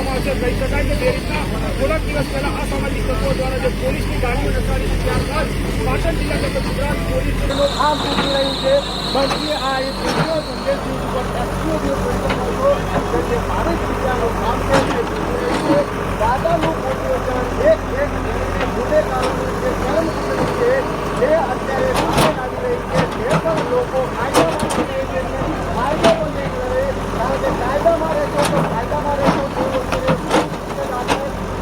કરવામાં આવશે। કહી શકાય કે જે રીતના થોડાક દિવસ પહેલા અસામાજિક તત્વો દ્વારા જે પોલીસની ગાડીઓ નસાડી છે ત્યારબાદ પાટણ જિલ્લા તેમજ ગુજરાત પોલીસનું કામ તૂટી રહ્યું છે। બલ્કિ આ એક વિડીયો સંદેશ ઉપર એક્ટિવ જે ભારત જિલ્લાનું કામ છે તે તૂટી રહ્યું છે। દાદાનું મોટિવેશન એક ગુનેગારોની જે કર્મચારી છે જે અત્યારે સામે આવી રહી છે। જે પણ લોકો કાયદામાં કાયદો પણ નહીં કરે, કારણ કે કાયદામાં રહેશો તો કાયદામાં રહેશો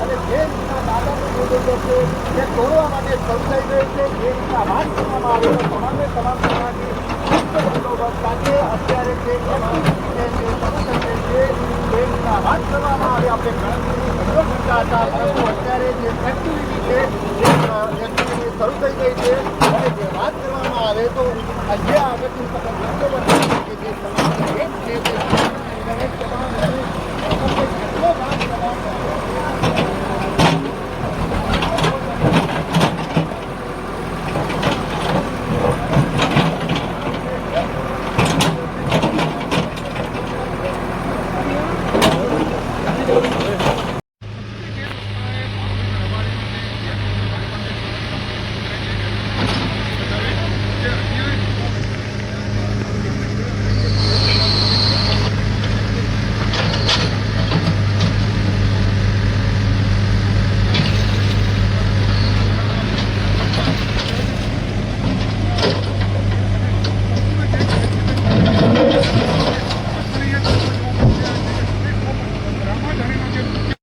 અને જે રીતના દાદાનું મોડેલો છે તે તોડવા માટે શરૂ થઈ ગયું છે। જે રીતના વાત કરવામાં આવે તો તમામ પ્રકારની બંદોબસ્ત સાથે અત્યારે જે વાત કરવામાં આવે આપણે ગણતરીની ઘણો કરતા હતા, પરંતુ અત્યારે જે એક્ટિવિટી છે એક્ટિવિટી શરૂ થઈ ગઈ છે। અને જે વાત કરવામાં આવે તો જે આગળની બંદોબસ્ત કે જે તમામ ગેટ છે તે તમામ કેટલો ભાગ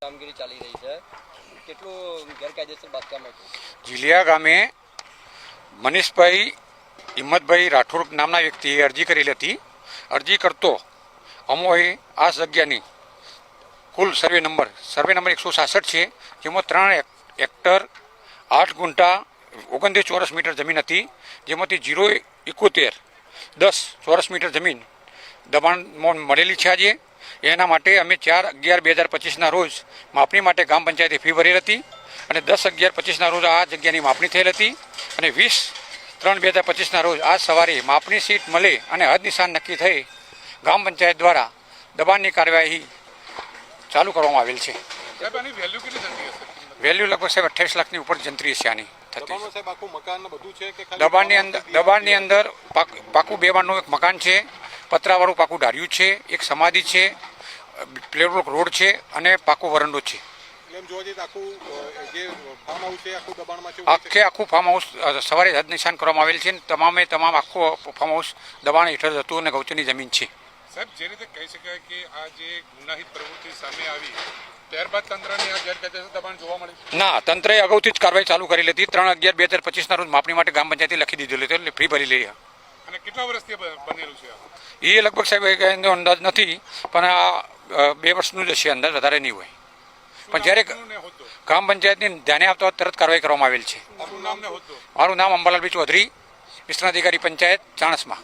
કામગીરી ચાલી રહી છે, કેટલું ગેરકાયદેસર બાંધકામ હતું? જીલિયા ગામે મનીષભાઈ હિંમતભાઈ રાઠોડ નામના વ્યક્તિએ અરજી કરેલી હતી। અરજી કરતો અમોએ આ જગ્યાની કુલ સર્વે નંબર 166 છે, જેમાં 3 હેક્ટર 8 ગુંઠા 29 ચોરસ મીટર જમીન હતી, જેમાંથી 0.71 10 ચોરસ મીટર જમીન દબાણમાં મળેલી છે। આજે એના માટે અમે 4/11/2025ના રોજ માપણી માટે ગ્રામ પંચાયતે ફી ભરેલી હતી અને 10/11/25ના રોજ આ જગ્યાની માપણી થયેલ હતી અને 20/3/2025ના રોજ આજ સવારે માપણી સીટ મળે અને હદ નિશાન નક્કી થઈ ગ્રામ પંચાયત દ્વારા દબાણની કાર્યવાહી ચાલુ કરવામાં આવેલ છે। વેલ્યુ લગભગ સાહેબ 28 લાખની ઉપર જંત્રી છે આની થતી। દબાણની અંદર પાકું 2 માળનું એક મકાન છે, પતરાવાળું પાકું ઢાર્યું છે, એક સમાધિ છે, પ્લેબ્લોક રોડ છે અને પાકો વરંડો છે। આખું ફાર્મ હાઉસ સવારે હદ નિશાન કરવામાં આવેલ છે, તમામે તમામ આખું ફાર્મ હાઉસ દબાણ હેઠળ હતું અને ગૌચરની જમીન છે। સાહેબ, જે રીતે કહી શકાય કે આ જે ગુનાહિત પ્રવૃત્તિ સામે આવી ત્યારબાદ તંત્રની આ ગેરકાયદેસર દબાણ જોવા મળે? ના, તંત્રએ અગાઉથી જ કાર્યવાહી ચાલુ કરેલી હતી। 3/11/2025ના રોજ માપણી માટે ગ્રામ પંચાયતે લખી દીધેલું હતું એટલે ફી ભરી લઈ। અને કેટલા વર્ષથી બનેલું છે? એ લગભગ સાહેબ એનો અંદાજ નથી, પણ આ 2 વર્ષનું જ હશે, અંદાજ વધારે નહીં હોય। પણ જ્યારે ગ્રામ પંચાયતની ધ્યાને આવતા તરત કાર્યવાહી કરવામાં આવેલ છે। મારું નામ અંબાલાલભાઈ ચૌધરી, વિસ્તરણ અધિકારી પંચાયત ચાણસ્મા।